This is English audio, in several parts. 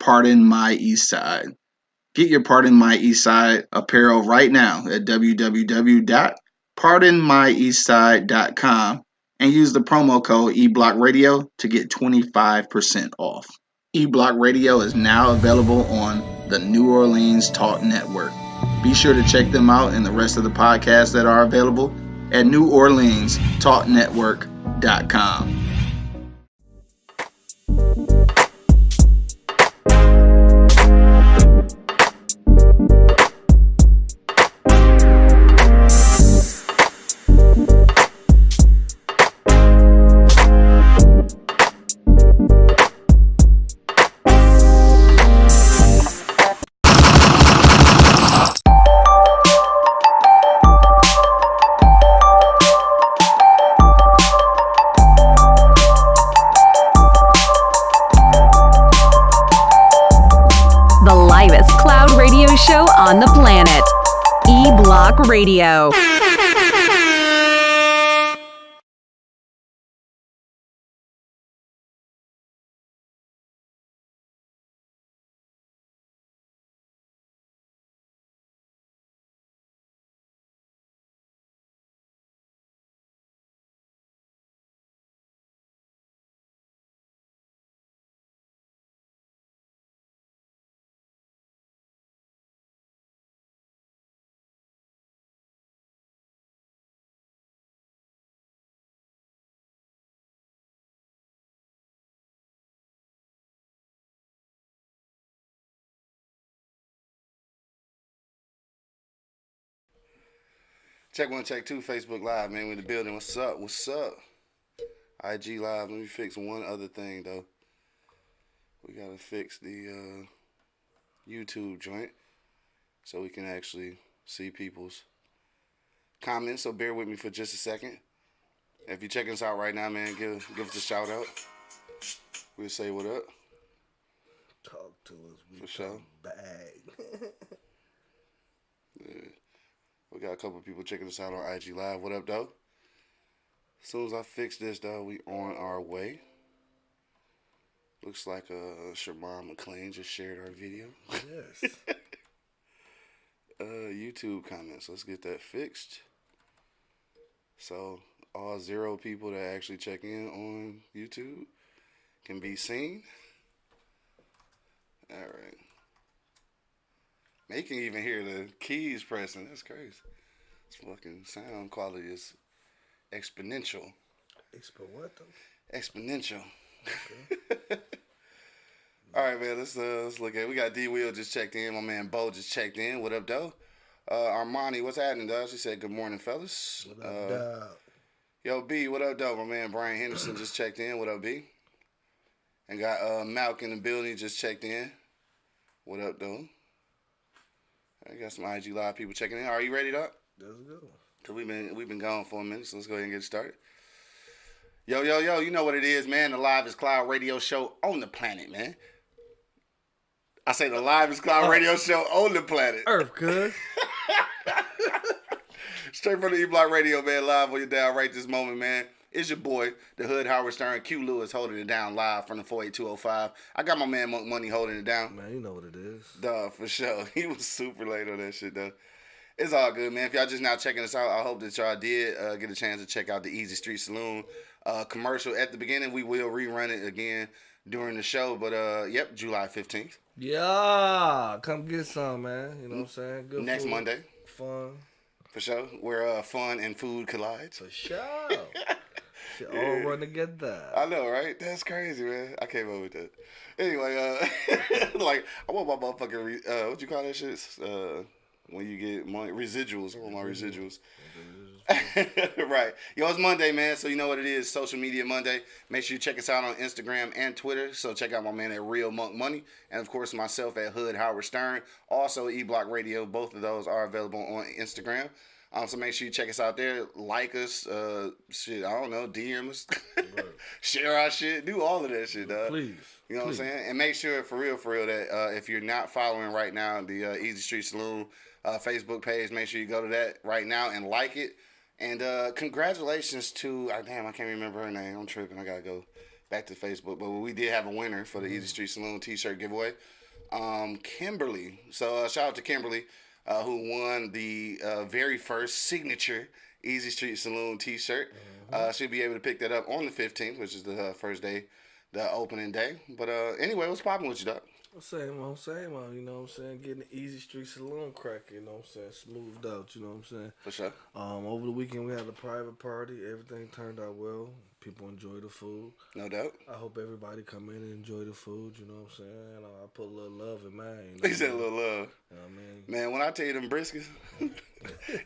Pardon My Eastside. Get your Pardon My Eastside apparel right now at www.pardonmyeastside.com and use the promo code eBlockRadio to get 25% off. eBlock Radio is now available on the New Orleans Talk Network. Be sure to check them out and the rest of the podcasts that are available at NewOrleansTalkNetwork.com. Show on the planet. E-Block Radio. Check one, check two, Facebook Live, man. We in the building. What's up? What's up? IG Live. Let me fix one other thing, though. We got to fix the YouTube joint so we can actually see people's comments. So bear with me for just a second. If you're checking us out right now, man, give us a shout out. We'll say what up. Talk to us. We for sure. Bag. Yeah. We got a couple of people checking us out on IG Live. What up, though? As soon as I fix this, though, we on our way. Looks like Sherman McLean just shared our video. Yes. YouTube comments. Let's get that fixed. So all 0 people that actually check in on YouTube can be seen. All right. They can even hear the keys pressing. That's crazy. This fucking sound quality is exponential. What though? Exponential. Okay. All right, man. Let's look at it. We got D Will just checked in. My man Bo just checked in. What up, though? Armani, what's happening, dog? She said, "Good morning, fellas." What up, dog? Yo, B, what up, though? My man Brian Henderson just checked in. What up, B? And got Malk in the building just checked in. What up, though? I got some IG Live people checking in. Are you ready, Doc? Let's go. Cause we've been gone for a minute, so let's go ahead and get started. Yo, you know what it is, man. The Livest Cloud radio show on the planet, man. I say the Livest Cloud radio show on the planet. Earth, cuz. Straight from the E-Block Radio, man. Live on your dial right this moment, man. It's your boy, the Hood Howard Stern, Q Lewis holding it down live from the 48205. I got my man Monk Money holding it down. Man, you know what it is. Duh, for sure. He was super late on that shit, though. It's all good, man. If y'all just now checking us out, I hope that y'all did get a chance to check out the Easy Street Saloon commercial at the beginning. We will rerun it again during the show, but yep, July 15th. Yeah, come get some, man. You know what I'm saying? Good Next food, Monday. Fun. For sure. Where fun and food collide. For sure. Shit all run together. I know, right? That's crazy, man. I came up with that. Anyway, like, I want my motherfucking, what you call that shit? When you get money, residuals. I want my residuals. Right. Yo, it's Monday, man. So you know what it is. Social Media Monday. Make sure you check us out on Instagram and Twitter. So check out my man at Real Monk Money. And of course, myself at Hood Howard Stern. Also, E-Block Radio. Both of those are available on Instagram. So make sure you check us out there. Like us. Shit, I don't know. DM us. Right. Share our shit. Do all of that shit, dog. Please. You know what I'm saying? And make sure, for real, that if you're not following right now the Easy Street Saloon Facebook page, make sure you go to that right now and like it. And congratulations to, damn, I can't remember her name. I'm tripping. I got to go back to Facebook. But we did have a winner for the Easy Street Saloon T-shirt giveaway. Kimberly. So shout out to Kimberly, who won the very first signature Easy Street Saloon T-shirt. She'll be able to pick that up on the 15th, which is the first day, the opening day. But anyway, what's popping with you, Doc? Same old, you know what I'm saying? Getting the Easy Street Saloon cracking, you know what I'm saying? Smoothed out, you know what I'm saying? For sure. Over the weekend we had a private party. Everything turned out well. People enjoy the food. No doubt. I hope everybody come in and enjoy the food, you know what I'm saying? I put a little love in mine. You know He said a little love. You know what I mean? Man, when I tell you them briskets.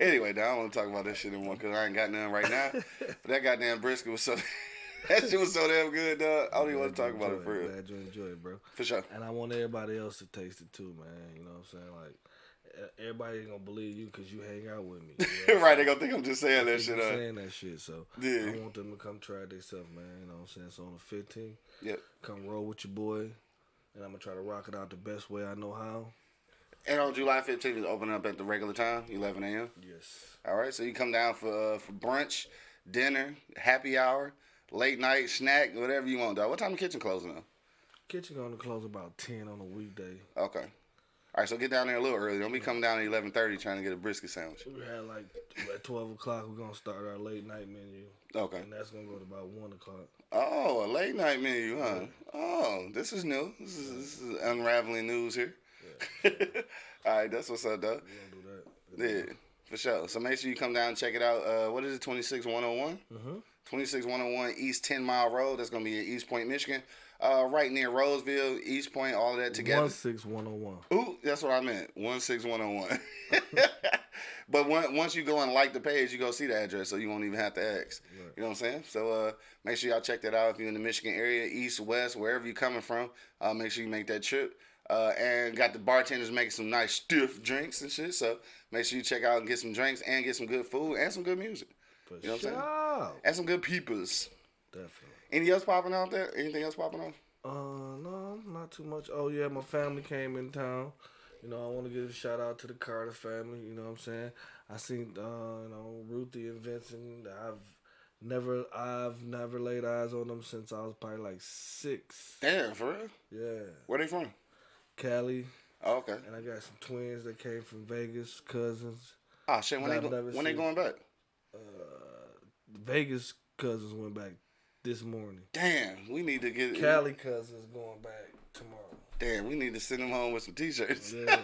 Anyway, now I don't want to talk about that shit anymore because I ain't got none right now. But that goddamn brisket was so... That shit was so damn good, dog. I don't even want to talk about it for real. Glad you enjoy it, bro. For sure. And I want everybody else to taste it too, man. You know what I'm saying? Like, everybody ain't gonna believe you because you hang out with me. You know Right, they gonna think I'm just saying that shit. saying that shit, so Yeah. I want them to come try it themselves, man. You know what I'm saying? So on the 15th, Yep. come roll with your boy, and I'm gonna try to rock it out the best way I know how. And on July 15th, it's opening up at the regular time, 11 a.m. Yes. All right, so you come down for brunch, dinner, happy hour, late night snack, whatever you want, dog. What time the kitchen closing up? Kitchen gonna close about 10 on a weekday. Okay. All right, so get down there a little early. Don't be coming down at 11:30 trying to get a brisket sandwich. We had like at 12 o'clock. We're gonna start our late night menu. Okay. And that's gonna go to about 1 o'clock. Oh, a late night menu, huh? Oh, this is new. This is unraveling news here. Yeah. All right, that's what's up, dog. We're gonna do that. Yeah, for sure. So make sure you come down and check it out. What is it, 26101? 26101 East 10 Mile Road. That's going to be in East Point, Michigan. Right near Roseville, East Point, all of that together. 16101. Ooh, that's what I meant. 16101. But once you go and like the page, you go see the address, so you won't even have to ask. Right. You know what I'm saying? So make sure y'all check that out if you're in the Michigan area, east, west, wherever you're coming from. Make sure you make that trip. And got the bartenders making some nice stiff drinks and shit. So make sure you check out and get some drinks and get some good food and some good music. For You know what I'm saying? sure. And some good peepers. Definitely. Anything else popping out there? Anything else popping off? No, not too much. Oh yeah, my family came in town. You know, I want to give a shout out to the Carter family. You know what I'm saying? I seen, Ruthie and Vincent. I've never laid eyes on them since I was probably like 6. Damn, for real? Yeah, Where they from? Cali, Oh, okay. and I got some twins that came from Vegas, cousins. Oh shit, when I've never they seen- going back? Vegas cousins went back this morning. Damn, we need to get Cali cousins going back tomorrow. Damn, we need to send them home with some t-shirts. Yeah.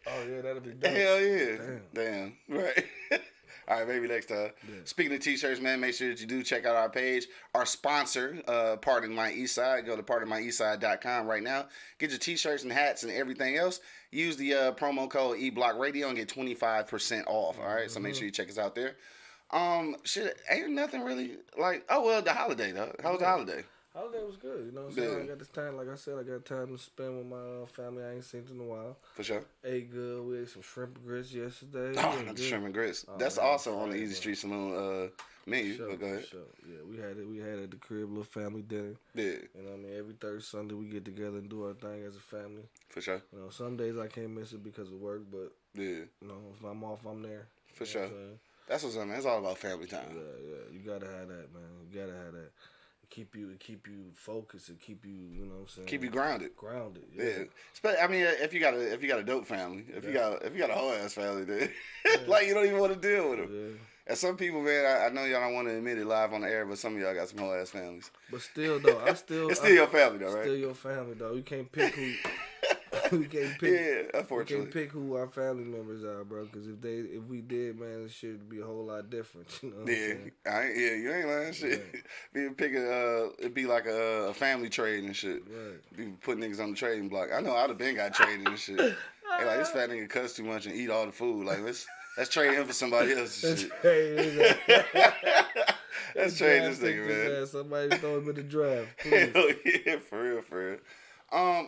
Oh yeah, that'll be dope. Hell yeah. Damn. Right. All right, maybe next time. Yeah. Speaking of t-shirts, man, make sure that you do check out our page. Our sponsor, Pardon My Eastside. Go to pardonmyeastside.com right now. Get your t-shirts and hats and everything else. Use the promo code eBlockRadio and get 25% off. All right, so make sure you check us out there. Shit, ain't nothing really like. Oh well, the holiday though. How was the holiday? Holiday was good, you know what I'm saying? Yeah. I got this time, like I said, I got time to spend with my family I ain't seen in a while. For sure. Ate good. We ate some shrimp and grits yesterday. Oh, Yeah, not the good. shrimp and grits. Oh, That's man, also on the fire, Easy bro. Street Saloon menu. Sure, But go ahead. sure. Yeah, we had it at the crib, little family dinner. Yeah, You know what I mean? Every third Sunday we get together and do our thing as a family. for sure. You know, some days I can't miss it because of work, but Yeah, you know, if I'm off, I'm there. for You know sure. what I'm saying? That's what's up, man. It's all about family time. Yeah. You gotta have that, man. You gotta have that. Keep you focused and keep you, you know what I'm saying? Keep you grounded. Grounded. Yeah. I mean, if you got a dope family, if you got a whole ass family, then like you don't even want to deal with them. Yeah. And some people, man, I know y'all don't want to admit it live on the air, but some of y'all got some whole ass families. But still though, It's still your family though, right? Still your family though. You can't pick who. we can't pick. Yeah, We unfortunately. can't pick who our family members are, bro. Because if we did, man, it should be a whole lot different. You know what I'm saying? You ain't lying, shit. Be picking, it'd be like a family trade and shit. Right. Be putting niggas on the trading block. I know I'd have been got traded and shit. Hey, like this fat nigga cuss too much and eat all the food. Like let's trade him for somebody else. And shit. Let's trade this nigga, man. Somebody throw him in the draft. Please. Hell yeah, for real.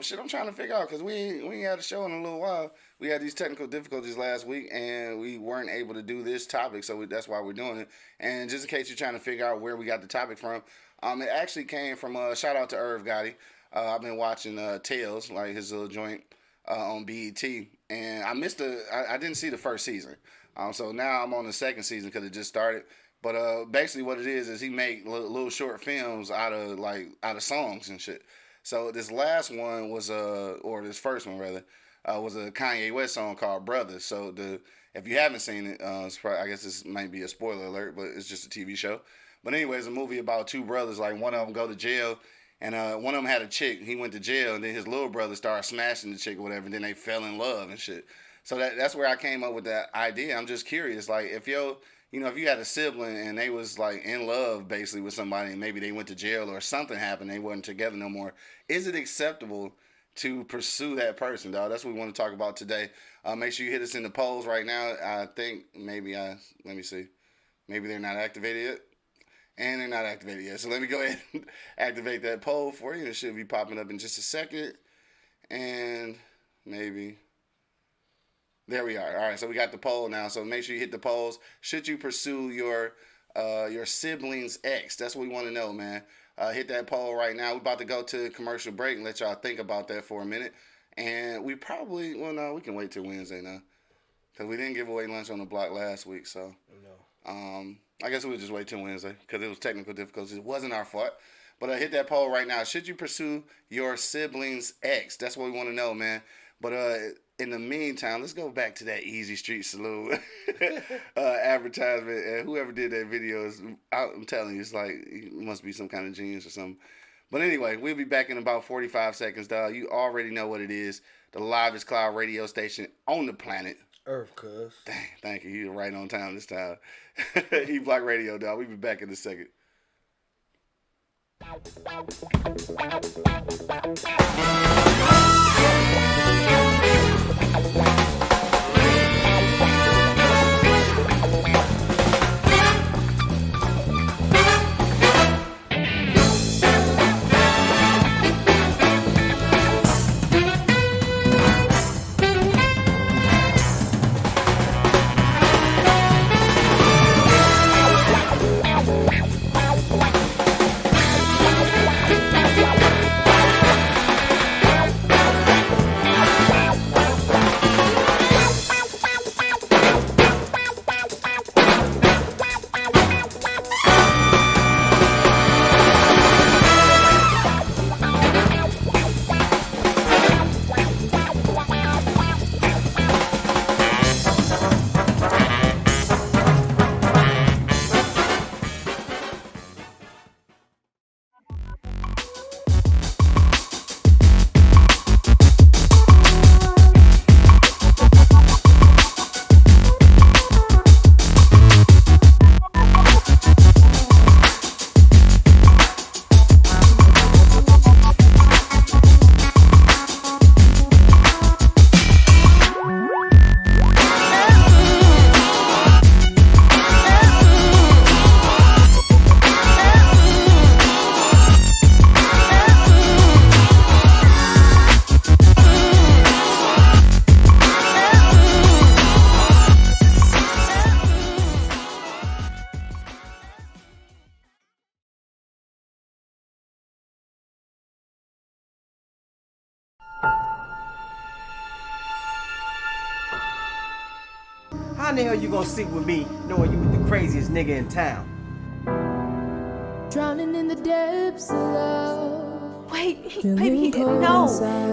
Shit, I'm trying to figure out because we ain't had a show in a little while. We had these technical difficulties last week, and we weren't able to do this topic, so that's why we're doing it. And just in case you're trying to figure out where we got the topic from, it actually came from shout out to Irv Gotti. I've been watching Tales, like his little joint on BET, and I didn't see the first season. So now I'm on the second season because it just started. But basically, what it is he make little short films out of songs and shit. So this last one was or this first one rather, was a Kanye West song called "Brothers." So if you haven't seen it, I guess this might be a spoiler alert, but it's just a TV show. But anyway, it's a movie about two brothers. Like one of them go to jail, and one of them had a chick. He went to jail, and then his little brother started smashing the chick or whatever. And then they fell in love and shit. So that's where I came up with that idea. I'm just curious, like if if you had a sibling and they was like in love basically with somebody, and maybe they went to jail or something happened, they wasn't together no more. Is it acceptable to pursue that person, dog? That's what we want to talk about today. Make sure you hit us in the polls right now. I think maybe let me see. Maybe they're not activated yet. And they're not activated yet. So let me go ahead and activate that poll for you. It should be popping up in just a second. And maybe. There we are. All right, so we got the poll now. So make sure you hit the polls. Should you pursue your sibling's ex? That's what we want to know, man. Hit that poll right now. We're about to go to a commercial break and let y'all think about that for a minute. And we probably, no, we can wait till Wednesday now. Because we didn't give away lunch on the block last week, so. No. I guess we'll just wait till Wednesday because it was technical difficulties. It wasn't our fault. But hit that poll right now. Should you pursue your sibling's ex? That's what we want to know, man. But in the meantime, let's go back to that Easy Street Saloon advertisement. And whoever did that video, I'm telling you, it's like, it must be some kind of genius or something. But anyway, we'll be back in about 45 seconds, dog. You already know what it is. The livest cloud radio station on the planet. Earth, cuz. Dang, thank you. You're right on time this time. E-Block Radio, dog. We'll be back in a second. How in the hell you gonna sit with me knowing you was the craziest nigga in town? Drowning in the depths of love. Wait, baby, he didn't know.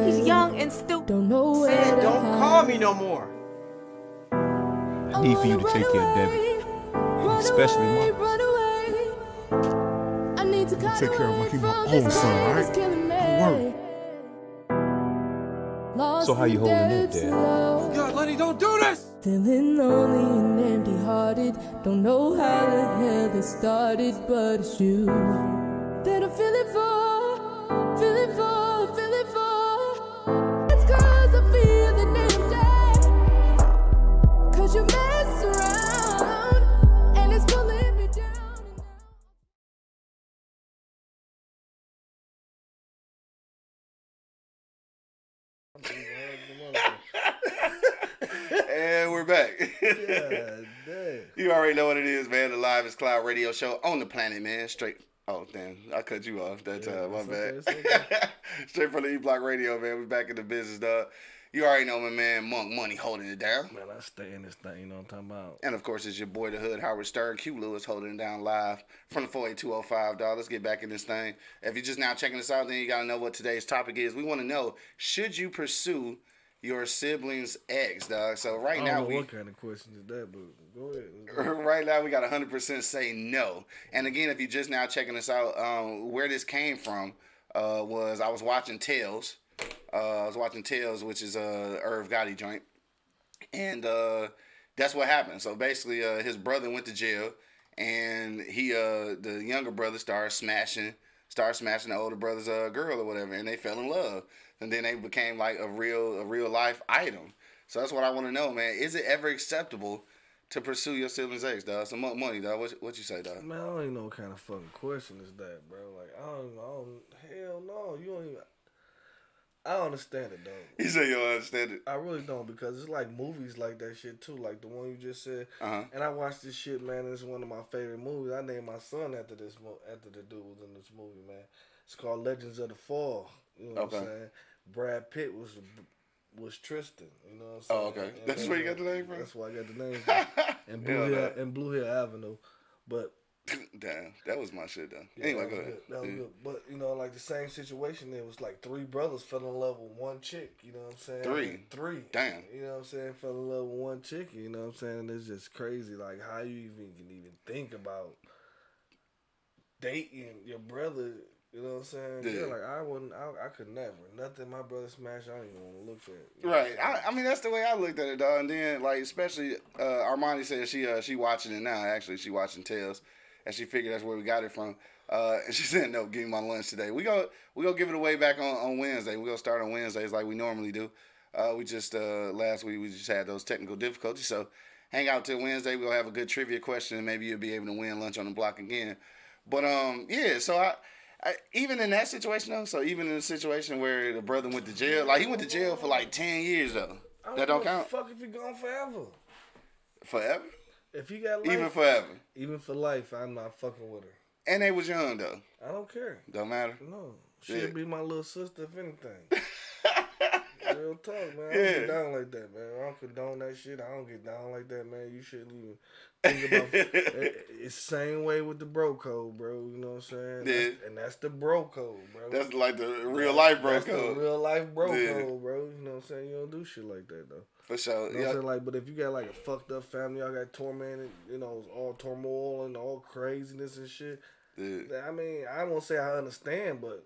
He's young and stupid. Don't know where Said to don't hide. call me no more. I need for you to take care of Debbie, especially Marcus. Run away. I need to cut take care of away my from own this son, pain right? that's killing me. Don't worry. Lost So how you in the holding up, depths Dad? of love. God, Lenny, don't do this! Feeling lonely and empty-hearted. Don't know how the hell it started, but it's you that I'm feeling for, feeling for, feeling for. It's 'cause I feel the empty. 'Cause you mess around and it's pulling me down. And we're back. Yeah, damn. You already know what it is, man. The livest cloud radio show on the planet, man. Straight Oh, damn. I cut you off that time. My it's bad. okay, it's okay. Straight from the E-Block Radio, man. We back in the business, dog. You already know my man, Monk Money, holding it down. Man, I stay in this thing, you know what I'm talking about. And, of course, it's your boy, the Hood, Howard Stern, Q Lewis, holding it down live from the 48205, dog. Let's get back in this thing. If you're just now checking us out, then you got to know what today's topic is. We want to know, should you pursue your sibling's ex, dog? So right I now don't know what kind of question is that, but go ahead. Right now, we got 100% say no. And again, if you're just now checking us out, where this came from was I was watching Tales. Which is Irv Gotti joint. And that's what happened. So basically, his brother went to jail, and he, the younger brother, started smashing the older brother's girl or whatever, and they fell in love. And then they became like a real life item. So that's what I want to know, man. Is it ever acceptable to pursue your sibling's ex, dog? Some money, dog. What you say, dog? Man, I don't even know what kind of fucking question is that, bro. Like, hell no, you don't even. I don't understand it, though. You say you don't understand it? I really don't, because it's like movies like that shit too, like the one you just said. Uh-huh. And I watched this shit, man. It's one of my favorite movies. I named my son after the dude was in this movie, man. It's called Legends of the Fall. You know what I'm saying? Brad Pitt was Tristan. You know what I'm saying? Oh, okay. And That's where you got the name from? That's where I got the name from. And Blue Hill Avenue. But damn, that was my shit, though. yeah, Anyway, go ahead. That was good. But, you know, like the same situation, there was like three brothers fell in love with one chick, you know what I'm saying? Three. Damn. You know what I'm saying? Fell in love with one chick, you know what I'm saying? It's just crazy, like, how you can even think about dating your brother, you know what I'm saying? Yeah, like, I could never. Nothing my brother smashed, I don't even want to look at. Right. I mean, that's the way I looked at it, dog. And then, like, especially, Armani said she watching it now, actually. She watching Tales. And she figured that's where we got it from. And she said, no, give me my lunch today. We go give it away back on Wednesday. We're going to start on Wednesdays like we normally do. We just, last week, we just had those technical difficulties. So hang out till Wednesday. We're going to have a good trivia question, and maybe you'll be able to win lunch on the block again. But, yeah, so I even in that situation, though, so even in a situation where the brother went to jail, like he went to jail for like 10 years, though. That don't count? Fuck if he gone forever. Forever? If he got life. Even forever? Even for life, I'm not fucking with her. And they was young, though. I don't care. Don't matter? No. She'd be my little sister, if anything. Real talk, man. I don't get down like that, man. I don't condone that shit. I don't get down like that, man. You shouldn't even think about it. It's the same way with the bro code, bro. You know what I'm saying? Yeah. And that's the bro code, bro. That's like the real life bro that's code. The real life bro code, bro. You know what I'm saying? You don't do shit like that, though. For sure. You know what I'm saying? Like, but if you got like a fucked up family, y'all got tormented, you know, all turmoil and all craziness and shit. Yeah. I mean, I won't say I understand, but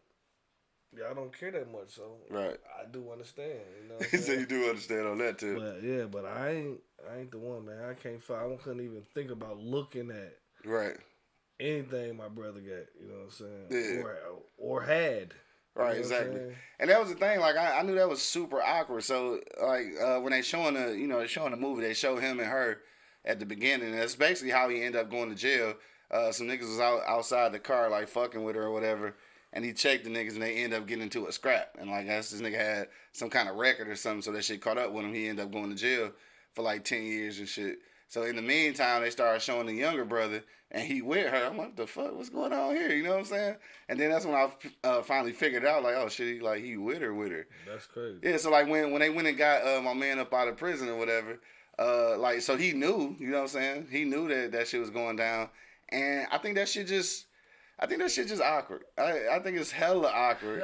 y'all don't care that much, so right. I do understand. You know what I'm So you do understand on that too. But yeah, but I ain't the one, man. I couldn't even think about looking at anything my brother got. You know what I'm saying? Yeah. Or had. Right, you know exactly. And that was the thing. Like I knew that was super awkward. So like when they showing the movie, they show him and her at the beginning, and that's basically how he ended up going to jail. Some niggas was outside the car like fucking with her or whatever, and he checked the niggas and they ended up getting into a scrap. And like I guess this nigga had some kind of record or something, so that shit caught up with him. He ended up going to jail for like 10 years and shit. So in the meantime, they started showing the younger brother, and he with her. I'm like, the fuck, what's going on here? You know what I'm saying? And then that's when I finally figured out, like, oh shit, he with her. That's crazy. Yeah, so like when they went and got my man up out of prison or whatever, like so he knew, you know what I'm saying? He knew that shit was going down, and I think that shit just awkward. I think it's hella awkward.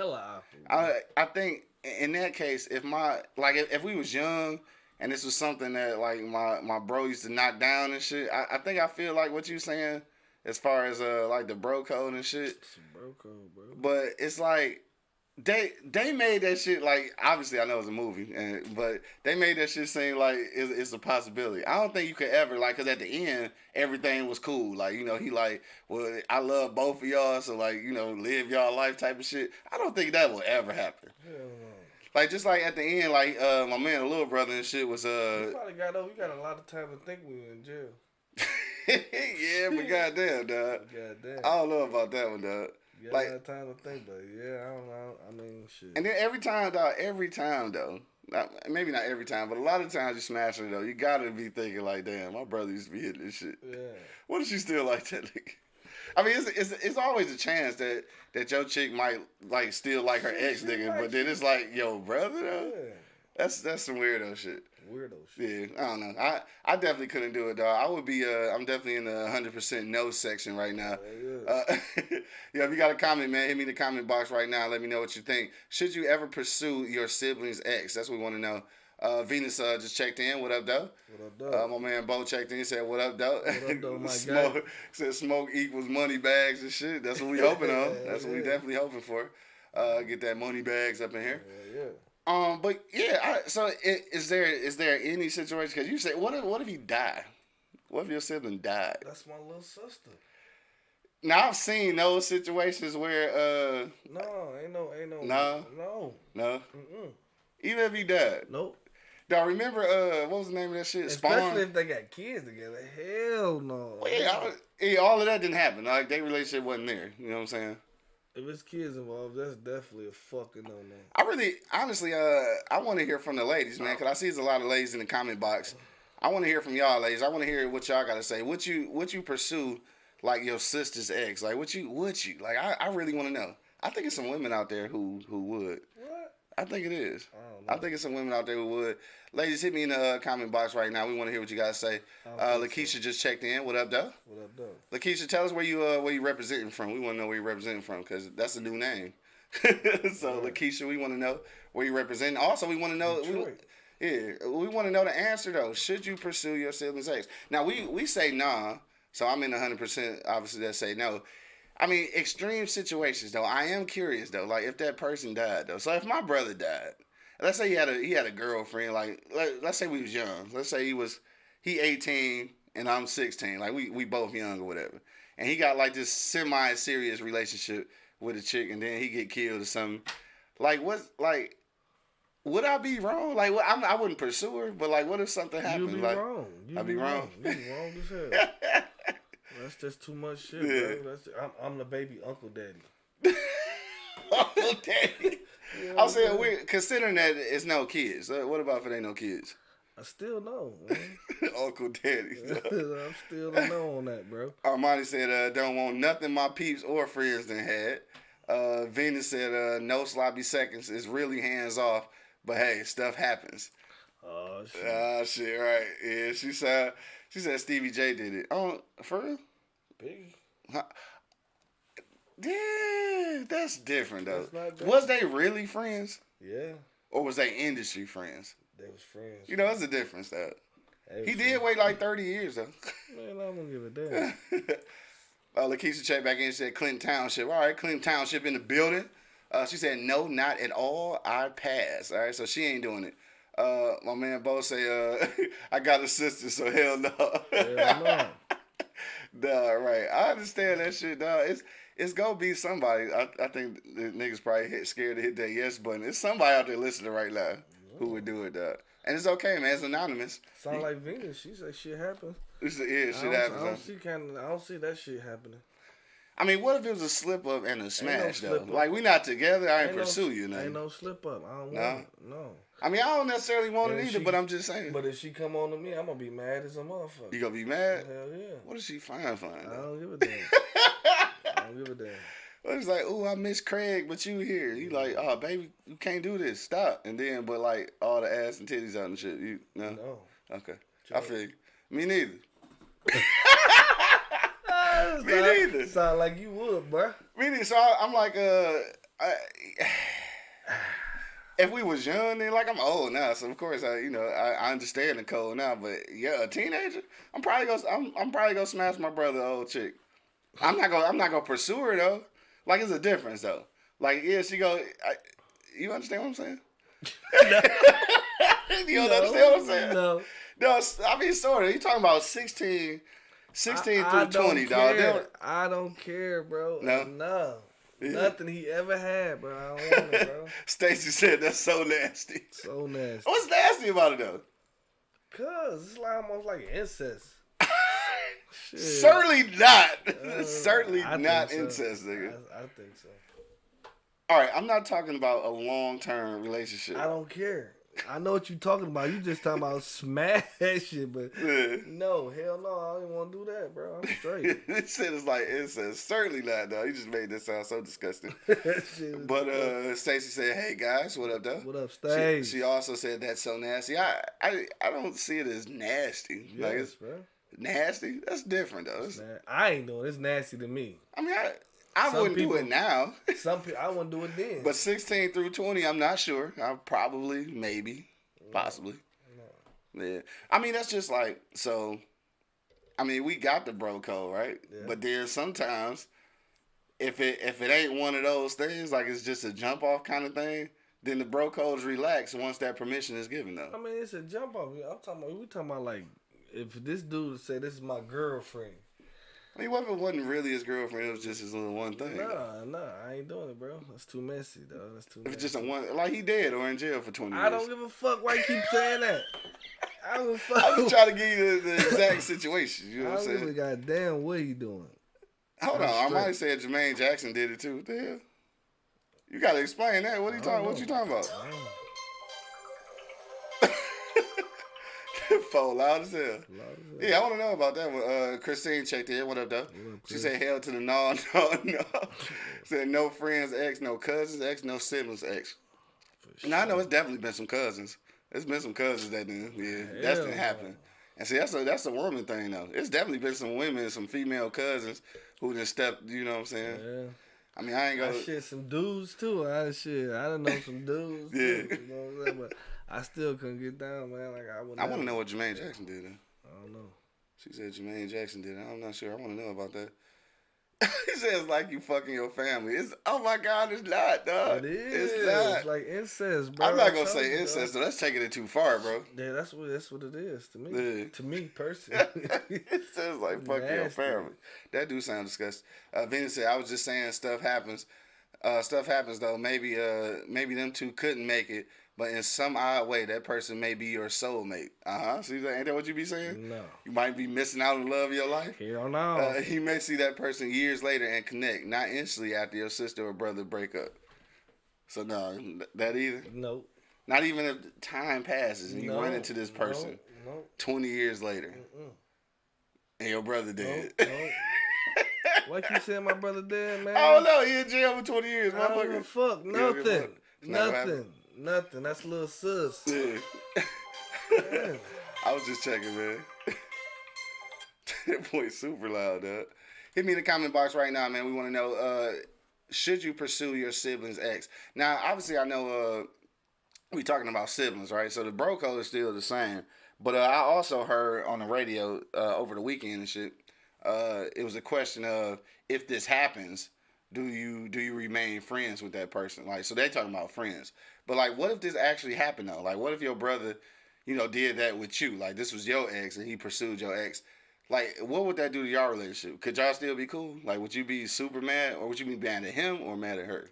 I think in that case, if we was young. And this was something that, like, my bro used to knock down and shit. I think I feel like what you saying as far as, like, the bro code and shit. It's a bro code, bro. But it's like, they made that shit, like, obviously I know it's a movie, but they made that shit seem like it's a possibility. I don't think you could ever, like, because at the end, everything was cool. Like, you know, he like, well, I love both of y'all, so, like, you know, live y'all life type of shit. I don't think that will ever happen. Hell no. Like, just like at the end, like, my man, the little brother and shit was, You probably got a lot of time to think when you in jail. yeah, but goddamn, dog. Goddamn. I don't know about that one, dog. You got a lot of time to think, but yeah, I don't know. I mean, shit. And then every time, though, maybe not every time, but a lot of times you smash it, though, you gotta be thinking, like, damn, my brother used to be hitting this shit. Yeah. What if she still like that nigga? I mean, it's always a chance that your chick might like still like her ex nigga, but then it's like, yo, brother, though. Yeah. That's some weirdo shit. Weirdo shit. Yeah, I don't know. I definitely couldn't do it, dog. I would be. I'm definitely in the 100% no section right now. Yeah, if you got a comment, man, hit me in the comment box right now. Let me know what you think. Should you ever pursue your sibling's ex? That's what we want to know. Venus just checked in. What up, though? What up, though? My man Bo checked in. He said, "What up, though?" What up, though, my smoke, guy? Said smoke equals money bags and shit. That's what we hoping on. That's what we definitely hoping for. Get that money bags up in here. Yeah. But yeah. Is there any situation? Because you say, what if he died? What if your sibling died? That's my little sister. Now I've seen those situations where No, ain't no. No. Mm-mm. Even if he died. Nope. Now remember what was the name of that shit? Especially Spawn. if they got kids together. Hell no. Well, yeah, all of that didn't happen. Like their relationship wasn't there. You know what I'm saying? If it's kids involved, that's definitely a fucking no. I really, honestly, I want to hear from the ladies, man, because I see there's a lot of ladies in the comment box. I want to hear from y'all, ladies. I want to hear what y'all got to say. Would you pursue like your sister's ex? Like, would you? Like, I really want to know. I think it's some women out there who would. What? I think it is. I don't know. I think it's some women out there who would. Ladies, hit me in the comment box right now. We want to hear what you guys say. Lakeisha just checked in. What up, though? What up, though? Lakeisha, tell us where you representing from. We want to know where you representing from because that's a new name. So, Lakeisha, we want to know where you representing. Also, we want to know. We want to know the answer though. Should you pursue your sibling's ex? Now we say nah. So I'm in 100%. Obviously, that say no. I mean, extreme situations though. I am curious though. Like if that person died though. So if my brother died, let's say he had a girlfriend. Like let's say we was young. Let's say he 18 and I'm 16. Like we both young or whatever. And he got like this semi-serious relationship with a chick, and then he get killed or something. Like would I be wrong? Like I wouldn't pursue her, but like what if something happened? You'd be like, wrong. I'd be wrong. You'd be wrong as hell. That's just too much shit, bro. I'm the baby uncle daddy. Uncle daddy. I'm saying considering that it's no kids. What about if it ain't no kids? I still know, man. Uncle daddy. I'm still the know on that, bro. Armani said, don't want nothing my peeps or friends done had. Venus said, no sloppy seconds. It's really hands off. But hey, stuff happens. Oh, shit. Shit, right. Yeah, she said Stevie J did it. Oh, for real? Biggie. Yeah, that's different, though. That's not different. Was they really friends? Yeah. Or was they industry friends? They was friends. You know, it's a difference, though. He did friends. wait like 30 years, though. Man, I don't give a damn. Lakeisha checked back in and said Clinton Township. All right, Clinton Township in the building. She said, no, not at all. I pass. All right, so she ain't doing it. My man Bo say, I got a sister, so hell no. Hell no. Nah, right. I understand that shit, dog. It's gonna be somebody. I think the niggas probably scared to hit that yes button. It's somebody out there listening right now who would do it, dog. And it's okay, man. It's anonymous. Sound like Venus. She say shit happens. Shit happens. I don't see that shit happening. I mean, what if it was a slip up and a smash no though? slip up. Like we not together. I ain't Ain't pursue you, nothing. Ain't no slip up. I don't want it. No. I mean, I don't necessarily want And it if either, but I'm just saying. But if she come on to me, I'm gonna be mad as a motherfucker. You gonna be mad? Hell yeah. What is she fine? I don't give a damn. I don't give a damn. Well, it's like, ooh, I miss Craig, but you here. You like, oh, baby, you can't do this. Stop. And then, but like all the ass and titties out and shit. You no. No. Okay. I feel you. Me neither. Me neither. Sound like you would, bruh. Me neither. So I'm like, if we was young, then like I'm old now, so of course I understand the code now. But yeah, a teenager, I'm probably gonna smash my brother old chick. I'm not gonna pursue her though. Like it's a difference though. Like yeah, she go. You understand what I'm saying? You don't understand what I'm saying? No. No, I mean sort of. You talking about 16 through 20, dog. I don't care, bro. No? Yeah. Nothing he ever had, bro. I don't want it, bro. Stacy said that's so nasty. So nasty. What's nasty about it though? Cause it's like almost like incest. Shit. Certainly not. Certainly I not think so. incest, nigga. I think so. All right, I'm not talking about a long-term relationship. I don't care. I know what you talking about. You just talking about smash shit, but Yeah. no, hell no, I don't even want to do that, bro. I'm straight. This shit is like incest. Certainly not, though. You just made this sound so disgusting. That shit is But Stacey said, "Hey guys, what up, though?" What up, Stace? She also said that's so nasty. I don't see it as nasty. Yes, Like it's bro. nasty. That's different though. I ain't doing it. It's nasty to me. I mean, I wouldn't do it now. Some people, I wouldn't do it then. But 16 through 20, I'm not sure. I'll probably, maybe, possibly. No. Yeah. I mean, that's just like, so, I mean, we got the bro code, right? Yeah. But there's sometimes, if it ain't one of those things, like it's just a jump off kind of thing, then the bro code's relaxed once that permission is given, though. I mean, it's a jump off. We talking about like, if this dude say this is my girlfriend. I mean, what if it wasn't really his girlfriend? It was just his little one thing. Nah, I ain't doing it, bro. That's too messy, dog. That's too messy. If it's just a one, like he dead or in jail for 20 years. I don't give a fuck why you keep saying that. I don't give a fuck. I'm just trying to give you the exact situation. You know what I'm saying? I really goddamn what he doing. Hold on. I might have said Jermaine Jackson did it too. What the hell? You got to explain that. What you talking about? Phone loud as hell. Yeah, I want to know about that one. Christine checked in. What up, though? She said, hell to the no. Said no friends X, no cousins X, no siblings X. Sure. Now, I know it's definitely been some cousins. There's been some cousins that didn't. Yeah, that's been happening. And see, that's a woman thing, though. It's definitely been some women, some female cousins who just stepped, you know what I'm saying? Yeah. I mean, I ain't gonna... shit some dudes, too. I done know some dudes, too. You know what I'm saying? But I still couldn't get down, man. Like I want to know what Jermaine Jackson did. I don't know. She said Jermaine Jackson did it. I'm not sure. I want to know about that. He says like you fucking your family. Oh my God, it's not, dog. It is. It's not. It's like incest, bro. I'm not gonna say incest, though. That's taking it too far, bro. Yeah, that's what it is to me. Yeah. To me personally. It says like fuck your family. That do sound disgusting. Venus said, I was just saying stuff happens. Stuff happens though. Maybe them two couldn't make it. But in some odd way, that person may be your soulmate. See, ain't that what you be saying? No. You might be missing out on the love of your life. Hell no. He may see that person years later and connect, not instantly after your sister or brother break up. So no, that either? Nope. Not even if time passes and you run into this person 20 years later. And your brother dead. Nope. Why you saying my brother dead, man? I don't know. He in jail for 20 years. I don't give a fuck. Nothing. Nothing. That's little sis. Yeah. I was just checking, man. That boy's super loud, dog. Hit me in the comment box right now, man. We want to know, should you pursue your siblings' ex? Now, obviously, I know we talking about siblings, right? So the bro code is still the same. But I also heard on the radio over the weekend and shit, it was a question of, if this happens, do you remain friends with that person? Like, so they talking about friends. But like, what if this actually happened though? Like, what if your brother, did that with you? Like, this was your ex and he pursued your ex. Like, what would that do to your relationship? Could y'all still be cool? Like, would you be super mad, or would you be mad at him or mad at her?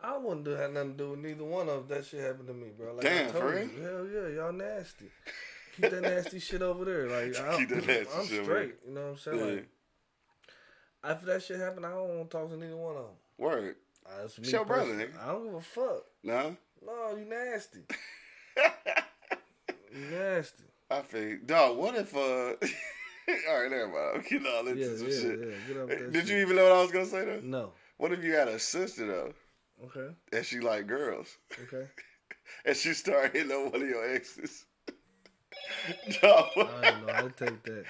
I wouldn't have nothing to do with neither one of them. That shit happened to me, bro. Like, damn, for real? Hell yeah, y'all nasty. Keep that nasty shit over there. Like, I'm straight. You know what I'm saying? Yeah. Like, after that shit happened, I don't want to talk to neither one of them. Word. It's your brother, nigga. I don't give a fuck. No? No, you nasty. You nasty. I think, dog, what if, all right, never mind. I'm getting all into some shit. Yeah, get up that Did you even know what I was going to say, though? No. What if you had a sister, though? Okay. And she like girls? Okay. And she started hitting on one of your exes? No. I don't know. I'd take that.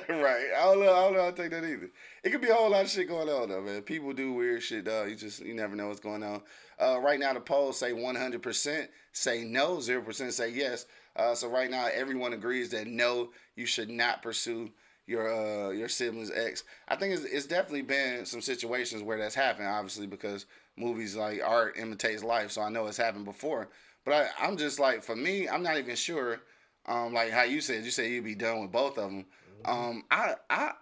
Right. I don't know how to take that either. It could be a whole lot of shit going on, though, man. People do weird shit, dog. You never know what's going on. Right now, the polls say 100% say no, 0% say yes. So right now, everyone agrees that no, you should not pursue your sibling's ex. I think it's definitely been some situations where that's happened, obviously, because movies like art imitates life. So I know it's happened before. But I'm just like, for me, I'm not even sure. Like how you said you'd be done with both of them. I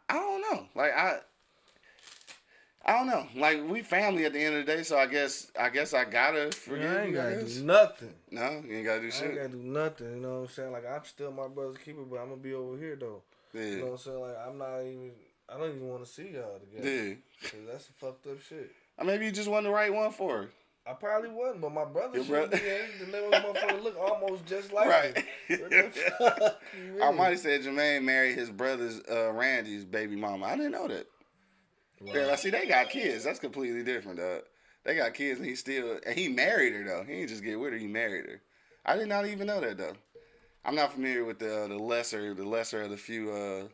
don't know. Like I don't know. Like, we family at the end of the day, so I guess I gotta forgive you. I ain't gotta do nothing. No, you ain't gotta do shit. I ain't gotta do nothing. You know what I'm saying? Like, I'm still my brother's keeper, but I'm gonna be over here though. Yeah. You know what I'm saying? Like, I don't even want to see y'all together. Yeah. Cause that's some fucked up shit. Or maybe you just wasn't the right one for her. I probably wasn't, but my brother Your should be. brother- The little motherfucker look almost just like Right. him. What the fuck you I mean? might have said Jermaine married his brother's Randy's baby mama. I didn't know that. Wow. Yeah, see, they got kids. That's completely different, dog. They got kids, and he married her though. He didn't just get with her; he married her. I did not even know that though. I'm not familiar with the lesser of the few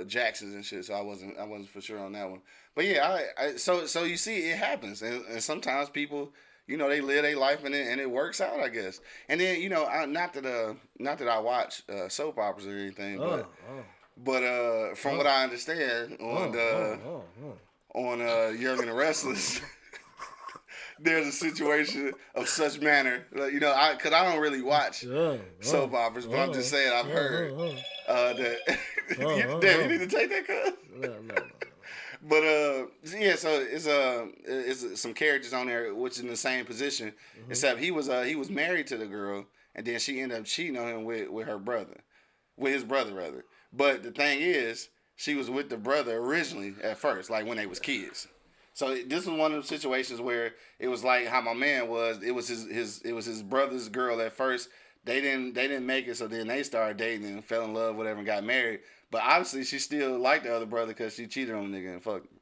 Jacksons and shit, so I wasn't for sure on that one. But yeah, so you see, it happens, and sometimes people, they live their life and it works out, I guess. And then not that I watch soap operas or anything, but from what I understand on Young and the Restless, there's a situation of such manner, because I don't really watch soap operas, but I'm just saying I've heard that. You need to take that, cuz. No. But yeah, so it's some characters on there which is in the same position, except he was married to the girl, and then she ended up cheating on him with his brother rather. But the thing is, she was with the brother originally at first, like when they was kids. So this was one of those situations where it was like how my man was. It was his brother's girl at first. They didn't make it, so then they started dating and fell in love, whatever, and got married. But obviously, she still liked the other brother because she cheated on the nigga and fucked him.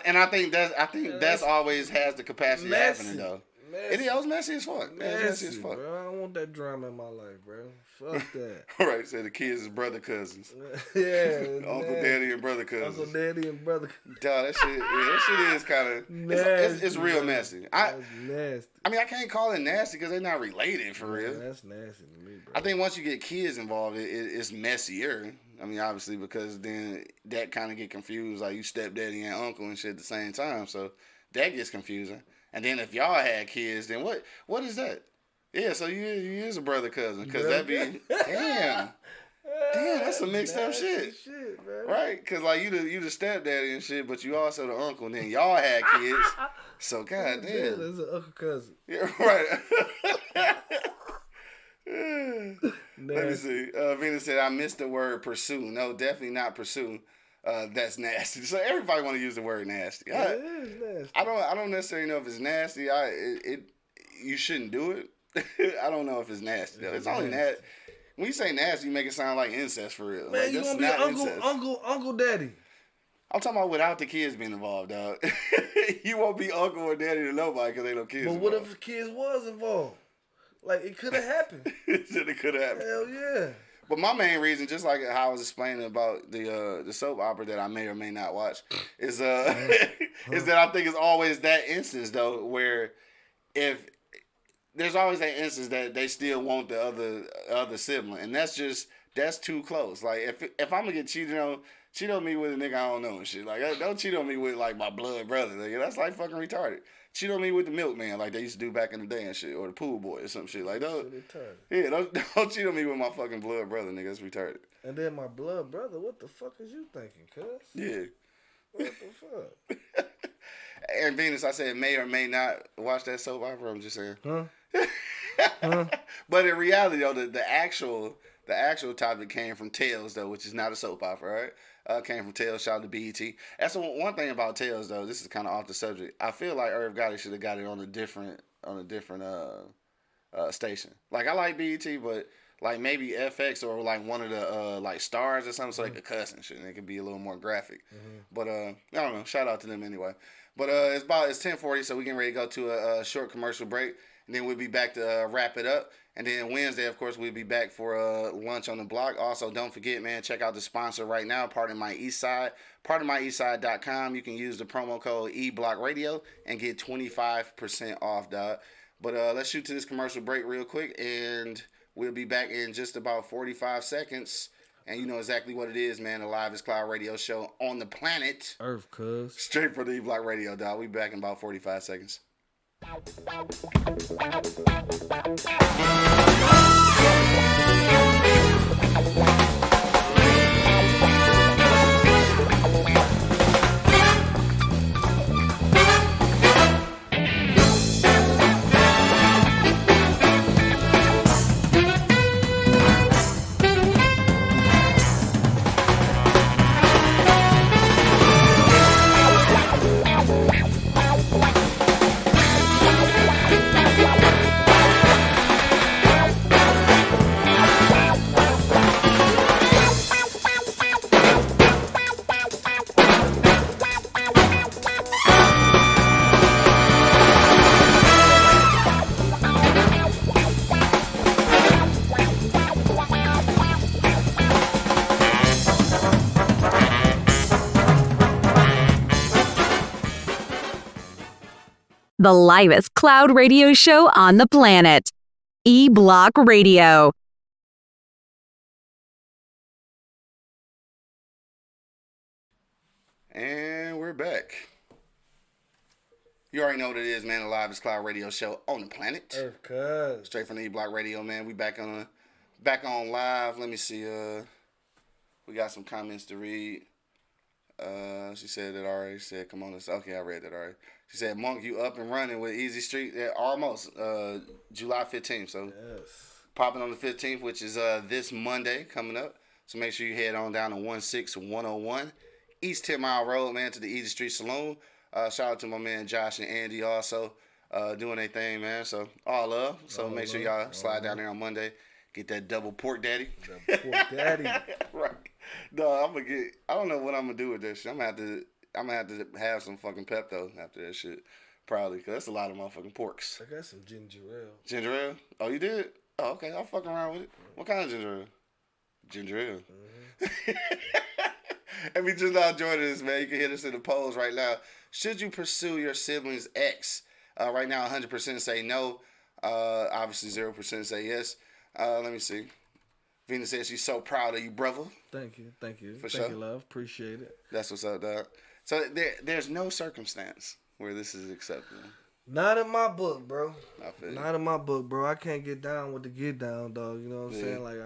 And I think that's always has the capacity of happening though. It was messy as fuck. It was messy as fuck. Bro. I don't want that drama in my life, bro. Fuck that. All right, so the kids is brother cousins. Yeah, Uncle Daddy and brother cousins. Uncle Daddy and brother. Dog, that shit is kind of it's real messy. That's nasty. I mean, I can't call it nasty because they're not related for real. That's nasty to me, bro. I think once you get kids involved, it's messier. I mean, obviously, because then that kind of get confused, like you stepdaddy and uncle and shit at the same time. So that gets confusing. And then if y'all had kids, then what is that? Yeah, so you is a brother cousin, because that'd be damn, that's some mixed up shit, right? Because like you the stepdaddy and shit, but you also the uncle, and then y'all had kids. So goddamn, that's an uncle cousin. Yeah, right. Let me see. Venus said, I missed the word pursue. No, definitely not pursue. That's nasty. So everybody want to use the word nasty. It is nasty. I don't necessarily know if it's nasty. You shouldn't do it. I don't know if it's nasty though. It's only nasty. When you say nasty, you make it sound like incest for real. Man, like, you gonna be uncle daddy. I'm talking about without the kids being involved, dog. You won't be uncle or daddy to nobody because ain't no kids. But what if the kids was involved? Like it could have happened. It could have happened. Hell yeah. But my main reason, just like how I was explaining about the soap opera that I may or may not watch, is is that I think it's always that instance though where if there's always that instance that they still want the other sibling, and that's too close. Like if I'm gonna get cheat on me with a nigga I don't know and shit. Like don't cheat on me with like my blood brother. Nigga. That's like fucking retarded. Cheat on me with the milkman like they used to do back in the day and shit, or the pool boy or some shit like that. Yeah, don't cheat on me with my fucking blood brother, nigga. That's retarded. And then my blood brother, what the fuck is you thinking, cuz? Yeah. What the fuck? And Venus, I said may or may not watch that soap opera. I'm just saying. Huh? But in reality, though, the actual topic came from Tales, though, which is not a soap opera, right? Came from Tales. Shout out to BET. That's one thing about Tales, though. This is kind of off the subject. I feel like Irv Gotti should have got it on a different station. Like I like BET, but like maybe FX or like one of the like Stars or something, so they could cuss and shit, and it could be a little more graphic. But I don't know. Shout out to them anyway. But it's 10:40, so we getting ready to go to a short commercial break. And then we'll be back to wrap it up. And then Wednesday, of course, we'll be back for lunch on the block. Also, don't forget, man, check out the sponsor right now, Pardon My Eastside. PardonMyEastside.com. You can use the promo code eBlockRadio and get 25% off, dog. But let's shoot to this commercial break real quick, and we'll be back in just about 45 seconds. And you know exactly what it is, man. The Live is Cloud radio show on the planet. Earth, cuz. Straight for the E-Block Radio, dog. We'll be back in about 45 seconds. The livest cloud radio show on the planet. E-Block Radio. And we're back. You already know what it is, man. The livest cloud radio show on the planet. Earth cuz. Straight from the E-Block Radio, man. We back on live. Let me see. We got some comments to read. She said that already. She said, come on. Okay, I read that already. She said, Monk, you up and running with Easy Street. Yeah, almost. July 15th. So Yes. popping on the 15th, which is this Monday coming up. So make sure you head on down to 16101 East 10 Mile Road, man, to the Easy Street Saloon. Shout out to my man Josh and Andy also doing their thing, man. So all love. So make sure y'all slide down there on Monday. Get that double pork daddy. Pork daddy. Right. No, I don't know what I'm gonna do with this shit. I'm gonna have to have some fucking Pepto after that shit. Probably, cause that's a lot of motherfucking porks. I got some ginger ale. Ginger ale? Oh, you did? Oh, okay. I'll fuck around with it. What kind of ginger ale? Ginger ale. Mm-hmm. If you just now joining us, man, you can hit us in the polls right now. Should you pursue your sibling's ex? Right now, 100% say no. Obviously, 0% say yes. Let me see. Venus says she's so proud of you, brother. Thank you. For Thank sure. you, love. Appreciate it. That's what's up, dog. So there's no circumstance where this is acceptable. Not in my book, bro. I feel you. Not in my book, bro. I can't get down with the get down, dog. You know what I'm Yeah. saying? Like,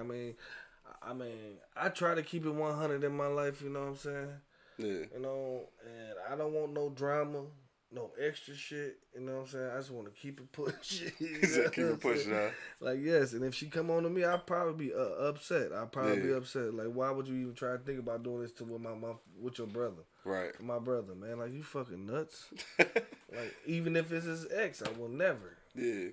I mean, I try to keep it 100 in my life. You know what I'm saying? Yeah. You know, and I don't want no drama, no extra shit. You know what I'm saying? I just want to keep it pushing. He said keep it pushing, huh? Like, yes, and if she come on to me, I'd probably be upset. I'd probably be Yeah. upset. Like, why would you even try to think about doing this with your brother? Right. My brother, man. Like, you fucking nuts. Like, even if it's his ex, I will never. Yeah.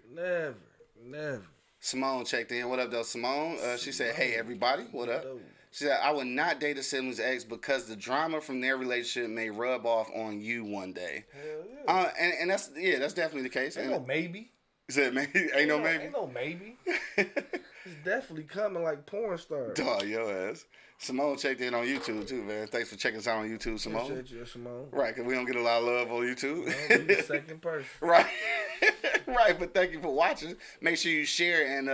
Never. Simone checked in. What up, though, Simone? She said, hey, everybody. What up? She said, I would not date a sibling's ex because the drama from their relationship may rub off on you one day. Hell yeah. And that's definitely the case. Ain't no maybe. You said maybe? Ain't no maybe? Ain't no maybe. It's definitely coming like porn stars. Dog, your ass. Simone checked in on YouTube, too, man. Thanks for checking us out on YouTube, Simone. Appreciate you, Simone. Right, because we don't get a lot of love on YouTube. No, be the second person. Right. Right, but thank you for watching. Make sure you share and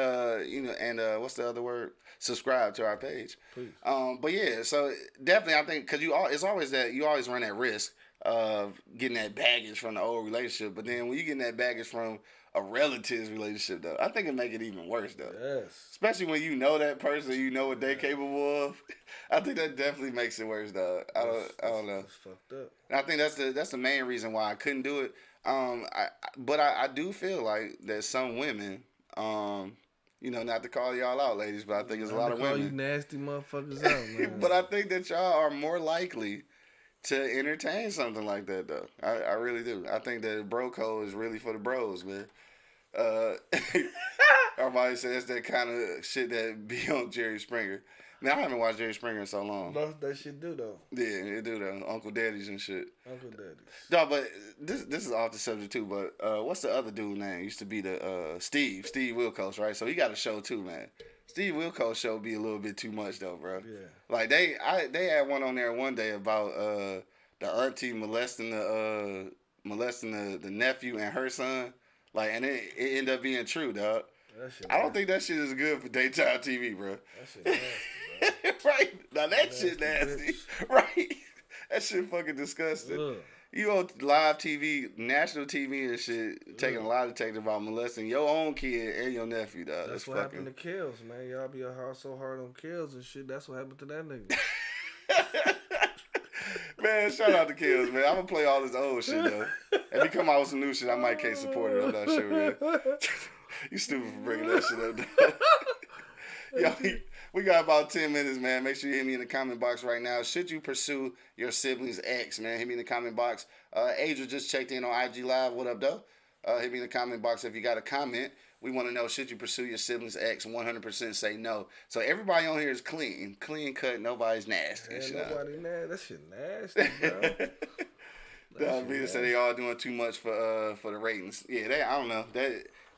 what's the other word? Subscribe to our page. Please. But yeah, so definitely I think because it's always that you always run that risk of getting that baggage from the old relationship, but then when you getting that baggage from a relative's relationship, though, I think it make it even worse, though. Yes. Especially when you know that person, you know what they're capable of. I think that definitely makes it worse, though. I don't know. It's fucked up. And I think that's the main reason why I couldn't do it. But I do feel like that some women, not to call y'all out, ladies, but I think there's a lot of call women. you nasty motherfuckers out, man. But I think that y'all are more likely to entertain something like that, though. I really do. I think that bro code is really for the bros, man. Everybody says that kind of shit that be on Jerry Springer. Man, I haven't watched Jerry Springer in so long. That shit do, though. Yeah, it do, though. Uncle Daddies and shit. Uncle Daddies. No, but this is off the subject, too, but what's the other dude name? Used to be the Steve Wilkos, right? So he got a show, too, man. Steve Wilkos show be a little bit too much, though, bro. Yeah. Like, they had one on there one day about the auntie molesting the nephew and her son. Like, and it ended up being true, dog. I don't think that shit is good for daytime TV, bro. That shit nasty, bro. Right. Now that shit nasty. Bitch. Right. That shit fucking disgusting. Ugh. You on live TV, national TV and shit, taking a lie detector about molesting your own kid and your nephew, dog. That's what happened to Kills, man. Y'all be so hard on Kills and shit. That's what happened to that nigga. Man, shout out to Kills, man. I'm gonna play all this old shit, though. If he come out with some new shit, I might can't support it. I'm not sure, man. You stupid for bringing that shit up, dog. Yo, we got about 10 minutes, man. Make sure you hit me in the comment box right now. Should you pursue your sibling's ex, man? Hit me in the comment box. Adriel just checked in on IG Live. What up, though? Hit me in the comment box if you got a comment. We want to know, should you pursue your sibling's ex? 100% say no. So everybody on here is clean. Clean cut. Nobody's nasty. Ain't nobody nasty. That shit nasty, bro. Vita said they all doing too much for the ratings. Yeah, I don't know.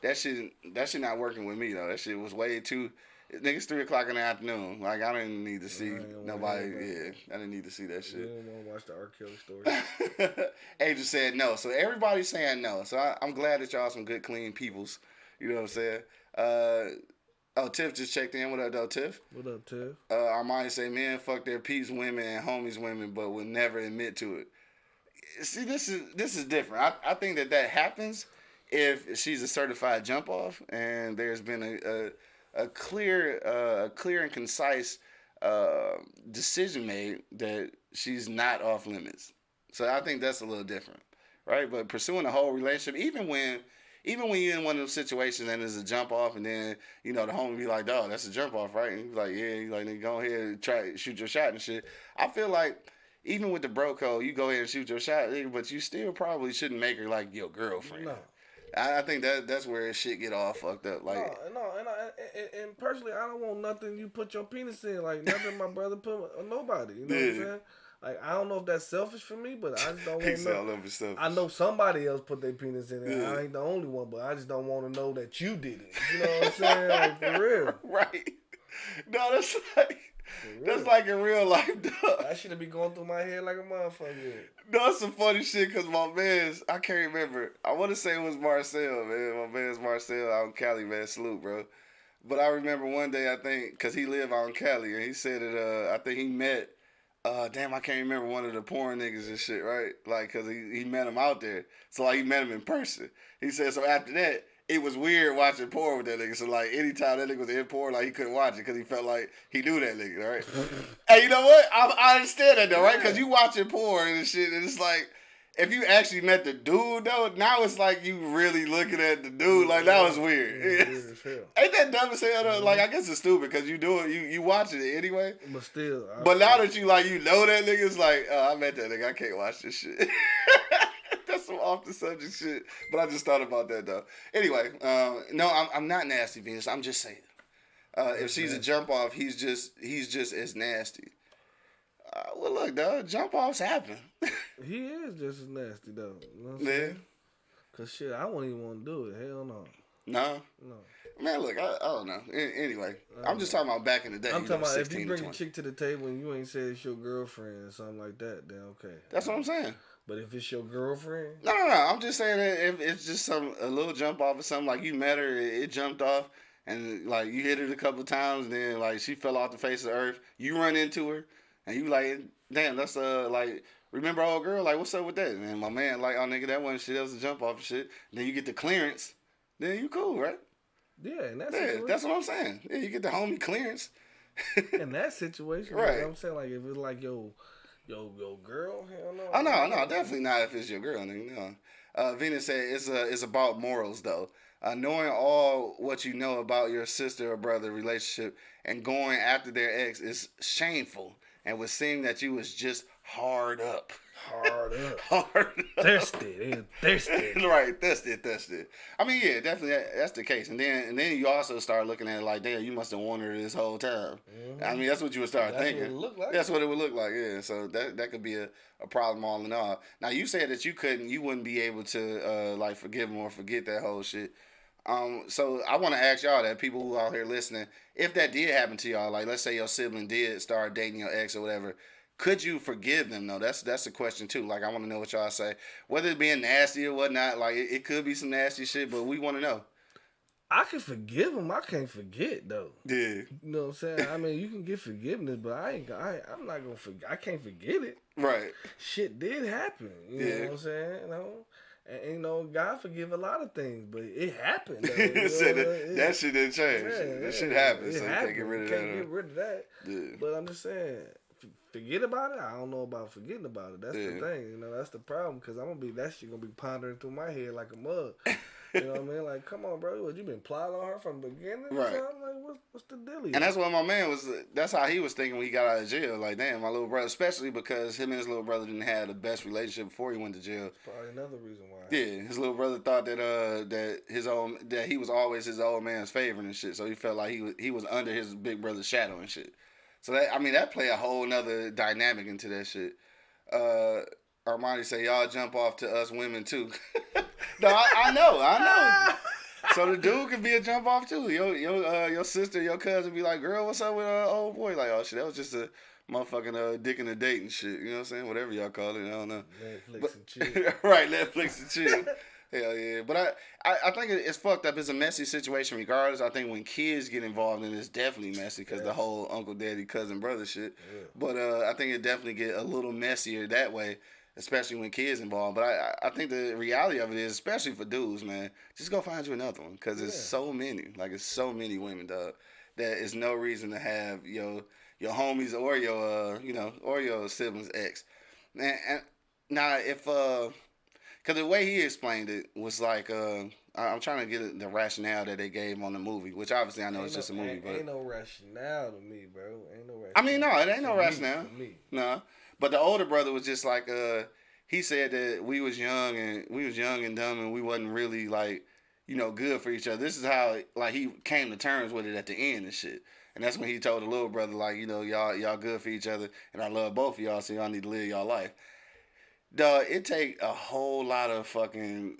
That shit not working with me, though. That shit was way too Niggas 3 o'clock in the afternoon. Like I didn't need to see I ain't wanna nobody. hear Yeah, about I didn't need to see that You shit. didn't want to watch the R. Kelly story. Angel said no, so everybody's saying no. So I'm glad that y'all some good, clean peoples. You know what I'm saying? Oh, Tiff just checked in. What up, though, Tiff? What up, Tiff? Armani say men fuck their peeps women and homies women, but will never admit to it. See, this is different. I think that happens if she's a certified jump off and there's been a clear and concise decision made that she's not off limits. So I think that's a little different, right? But pursuing a whole relationship, even when you're in one of those situations and there's a jump off, and then the homie be like, "Dog, that's a jump off, right?" And he's like, "Yeah." He's like, "Then go ahead and try shoot your shot and shit." I feel like even with the bro code, you go ahead and shoot your shot, but you still probably shouldn't make her like your girlfriend. No. I think that's where shit get all fucked up. Like, no, and personally, I don't want nothing you put your penis in, like nothing my brother put on nobody. You know what I'm saying? Like, I don't know if that's selfish for me, but I just don't want to. I know somebody else put their penis in it. I ain't the only one, but I just don't want to know that you did it. You know what I'm saying? Like, for real. Right. No, that's like in real life, though. That should be going through my head like a motherfucker. No, that's some funny shit because my man's, I can't remember. I want to say it was Marcel, man. My man's Marcel out in Cali, man. Salute, bro. But I remember one day, I think, because he lived out in Cali, and he said that I think he met, I can't remember, one of the porn niggas and shit, right? Like, because he met him out there. So, like, he met him in person. He said, so after that, it was weird watching porn with that nigga. So, like, anytime that nigga was in porn, like, he couldn't watch it because he felt like he knew that nigga, right? Hey, you know what? I understand that, though, right? Because you watching porn and shit, and it's like, if you actually met the dude, though, now it's like you really looking at the dude. Like, that was weird. Ain't that dumb as hell, though? Like, I guess it's stupid because you do it, you watching it anyway. But still. But now that you know that nigga, it's like, oh, I met that nigga. I can't watch this shit. That's some off the subject shit. But I just thought about that, though. Anyway, no, I'm not nasty, Venus. I'm just saying. If she's a jump off, he's just as nasty. Well, look, dog, jump offs happen. He is just as nasty, though. You know what I'm saying? Because shit, I wouldn't even want to do it. Hell no. No? No. Man, look, I don't know. Anyway, I'm just talking about back in the day. I'm talking about if you bring a chick to the table and you ain't said it's your girlfriend or something like that, then okay. That's what I'm saying. But if it's your girlfriend? No. I'm just saying that if it's just a little jump off or something, like you met her, it jumped off, and like you hit it a couple of times, and then like she fell off the face of the earth. You run into her, and you like, damn, that's like, remember old girl? Like, what's up with that? And my man, like, oh nigga, that wasn't shit. That was a jump off and shit. And then you get the clearance, then you cool, right? Yeah, in that situation. That's what I'm saying. Yeah, you get the homie clearance. In that situation, right? Like, I'm saying, like, if it's like your girl, hell no. Oh no, definitely not if it's your girl, nigga. No. Venus said it's about morals though. Knowing all what you know about your sister or brother relationship and going after their ex is shameful, and would seem that you was just hard up. Thirsty. Right, thirsty. I mean, yeah, definitely that's the case. And then you also start looking at it like, damn, you must have wanted her this whole time. Mm-hmm. I mean, that's what you would start thinking. What it look like. That's what it would look like, yeah. So that could be a problem all in all. Now, you said that you wouldn't be able to like forgive him or forget that whole shit. So I want to ask y'all that, people who out here listening, if that did happen to y'all, like let's say your sibling did start dating your ex or whatever, could you forgive them though? That's a question too. Like I want to know what y'all say. Whether it being nasty or whatnot, like it could be some nasty shit, but we want to know. I can forgive him. I can't forget though. Yeah. You know what I'm saying? I mean, you can get forgiveness, but I'm not gonna forget. I can't forget it. Right. Shit did happen. You know what I'm saying? You know. And God forgive a lot of things, but it happened. Though, that shit didn't change. That shit happened, so you can't get rid of that. Can't get rid of that. Yeah. But I'm just saying, forget about it. I don't know about forgetting about it. That's the thing. You know, that's the problem. Because that shit gonna be pondering through my head like a mug. You know what I mean? Like, come on, bro. What, you been plotting on her from the beginning? Right. Or something? Like, what's the deal? And that's what my man was. That's how he was thinking when he got out of jail. Like, damn, my little brother, especially because him and his little brother didn't have the best relationship before he went to jail. Probably another reason why. Yeah, his little brother thought that he was always his old man's favorite and shit. So he felt like he was under his big brother's shadow and shit. So that play a whole nother dynamic into that shit. Armani say y'all jump off to us women too. No, I know. So the dude could be a jump off too. Your sister, your cousin be like, girl, what's up with old boy? Like, oh shit, that was just a motherfucking dick in a date and shit. You know what I'm saying? Whatever y'all call it, I don't know. Netflix and chill. Right, Netflix and chill. Hell yeah. But I think it's fucked up. It's a messy situation regardless. I think when kids get involved in it, it's definitely messy because the whole uncle, daddy, cousin, brother shit. Yeah. But I think it definitely get a little messier that way, especially when kids involved. But I think the reality of it is, especially for dudes, man, just go find you another one because it's so many. Like, it's so many women, dog, that is no reason to have your homies or your siblings ex. And now if because the way he explained it was like, I'm trying to get the rationale that they gave on the movie, which obviously I know it's just a movie. But ain't no rationale to me, bro. Ain't no rationale. I mean, no, it ain't no rationale. For me. No. But the older brother was just like, he said that we was young and dumb and we wasn't really like, good for each other. This is how like he came to terms with it at the end and shit. And that's when he told the little brother like, y'all good for each other and I love both of y'all, so y'all need to live y'all life. Dog, it take a whole lot of fucking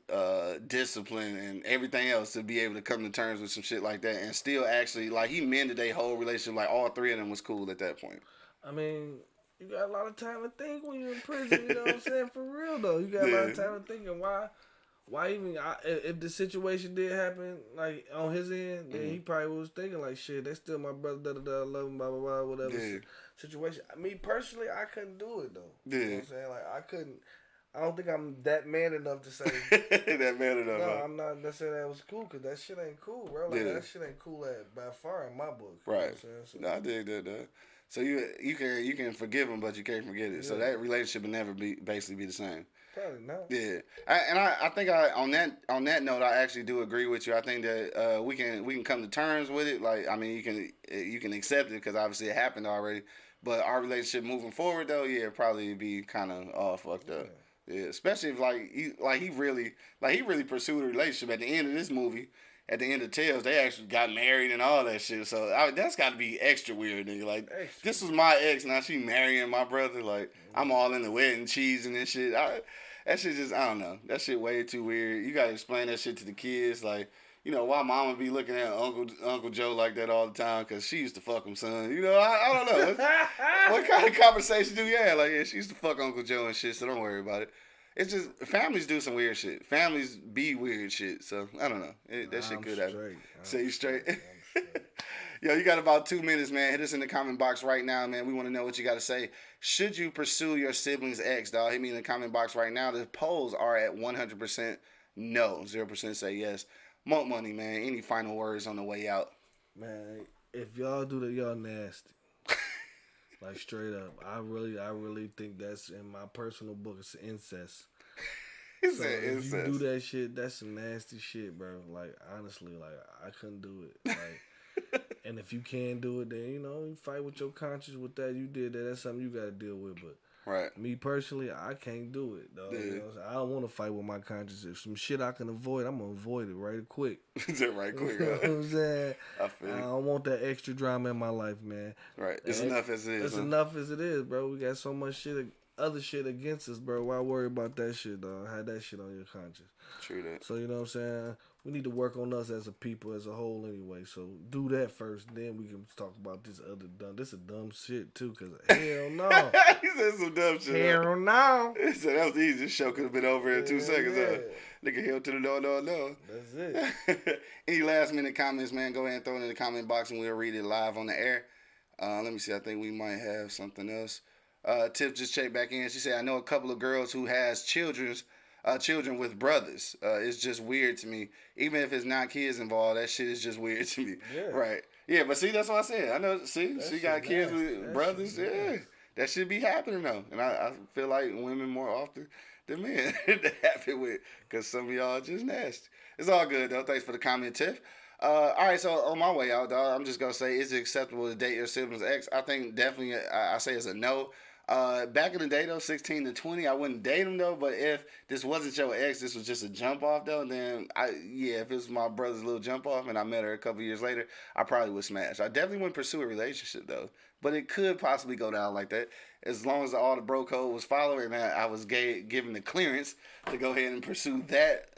discipline and everything else to be able to come to terms with some shit like that and still actually, like, he mended their whole relationship. Like, all three of them was cool at that point. I mean, you got a lot of time to think when you're in prison, you know what I'm saying? For real, though. You got a lot of time to think, and why even, if the situation did happen, like, on his end, then he probably was thinking, like, shit, that's still my brother, da-da-da, I love him, blah, blah, blah, whatever situation. Me, personally, I couldn't do it, though. You know what I'm saying? Like, I don't think I'm that man enough to say. That man enough. No, I'm not necessarily that was cool, because that shit ain't cool, bro. Like, that shit ain't cool by far in my book. Right. You know what I'm saying? No, I dig that. So you can forgive him, but you can't forget it. Yeah. So that relationship will never basically be the same. Probably not. Yeah, I think on that note, I actually do agree with you. I think that we can come to terms with it. Like, I mean, you can accept it because obviously it happened already. But our relationship moving forward, though, probably be kind of all fucked up. Yeah, especially if he really pursued a relationship at the end of this movie. At the end of Tales, they actually got married and all that shit. So that's got to be extra weird, nigga. Like, this was my ex, now she marrying my brother. Like, I'm all in the wedding cheese and this shit. That shit just, I don't know. That shit way too weird. You gotta explain that shit to the kids. Like, why mama be looking at Uncle Joe like that all the time? Because she used to fuck him, son. I don't know. What kind of conversation do you have? Like, yeah, she used to fuck Uncle Joe and shit, so don't worry about it. It's just, families do some weird shit. Families be weird shit. So, I don't know. That shit could happen. Say you straight. Yo, you got about 2 minutes, man. Hit us in the comment box right now, man. We want to know what you got to say. Should you pursue your sibling's ex, dog? Hit me in the comment box right now. The polls are at 100% no. 0% say yes. Monk Money, man. Any final words on the way out? Man, if y'all do that, y'all nasty. Like, straight up. I really think that's, in my personal book, it's incest. So if you do that shit, that's some nasty shit, bro. Like, honestly, like, I couldn't do it. Like, and if you can do it, then, you fight with your conscience with that. You did that. That's something you got to deal with. But me personally, I can't do it, dog. Yeah. I don't want to fight with my conscience. If some shit I can avoid, I'm going to avoid it right quick. Right quick, You know what I'm saying? I feel I don't want that extra drama in my life, man. Right. It's enough as it is. It's enough as it is, bro. We got so much other shit against us, bro. Why worry about that shit, dog? Have that shit on your conscience. True that. So, you know what I'm saying? We need to work on us as a people, as a whole anyway. So, do that first, then we can talk about this other dumb. This is dumb shit, too, because hell no. He said some dumb shit. Hell no. He said that was easy. This show could have been over in 2 seconds. Nigga, hell to the no. That's it. Any last minute comments, man, go ahead and throw it in the comment box and we'll read it live on the air. Let me see. I think we might have something else. Tiff just checked back in. She said, I know a couple of girls who has children with brothers. It's just weird to me. Even if it's not kids involved, that shit is just weird to me. Yeah. Right. Yeah, but see, that's what I said. I know, see, she got kids with brothers. Yeah. That should be happening, though. And I feel like women more often than men to happen with, because some of y'all are just nasty. It's all good, though. Thanks for the comment, Tiff. All right, so on my way out, dog, I'm just going to say, is it acceptable to date your sibling's ex? I think definitely, I say it's a no. Back in the day though, 16 to 20, I wouldn't date him though. But if this wasn't your ex, this was just a jump off though, then if it was my brother's little jump off and I met her a couple years later, I probably would smash. I definitely wouldn't pursue a relationship though, but it could possibly go down like that as long as all the bro code was followed and I was given the clearance to go ahead and pursue that.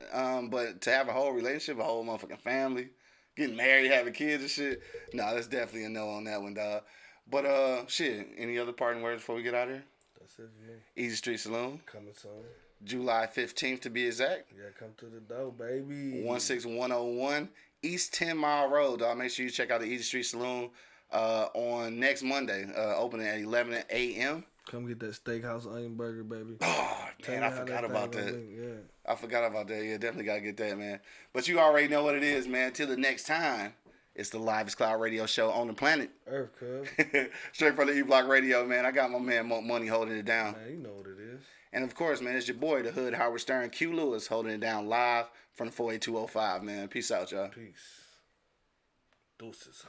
But to have a whole relationship, a whole motherfucking family, getting married, having kids and shit, nah, that's definitely a no on that one, dog. But shit, any other parting words before we get out of here? That's it, man. Easy Street Saloon. Coming soon. July 15th to be exact. Yeah, come to the door, baby. 16101 East 10 Mile Road, dog. Make sure you check out the Easy Street Saloon on next Monday, opening at 11 a.m. Come get that steakhouse onion burger, baby. Oh, man, I forgot about that. Yeah. I forgot about that. Yeah, definitely got to get that, man. But you already know what it is, man. Till the next time. It's the Live is Cloud radio show on the planet. Earth, cuz. Straight from the E-Block Radio, man. I got my man Money holding it down. Man, you know what it is. And of course, man, it's your boy, the Hood Howard Stern, Q Lewis, holding it down live from the 48205, man. Peace out, y'all. Peace. Deuces.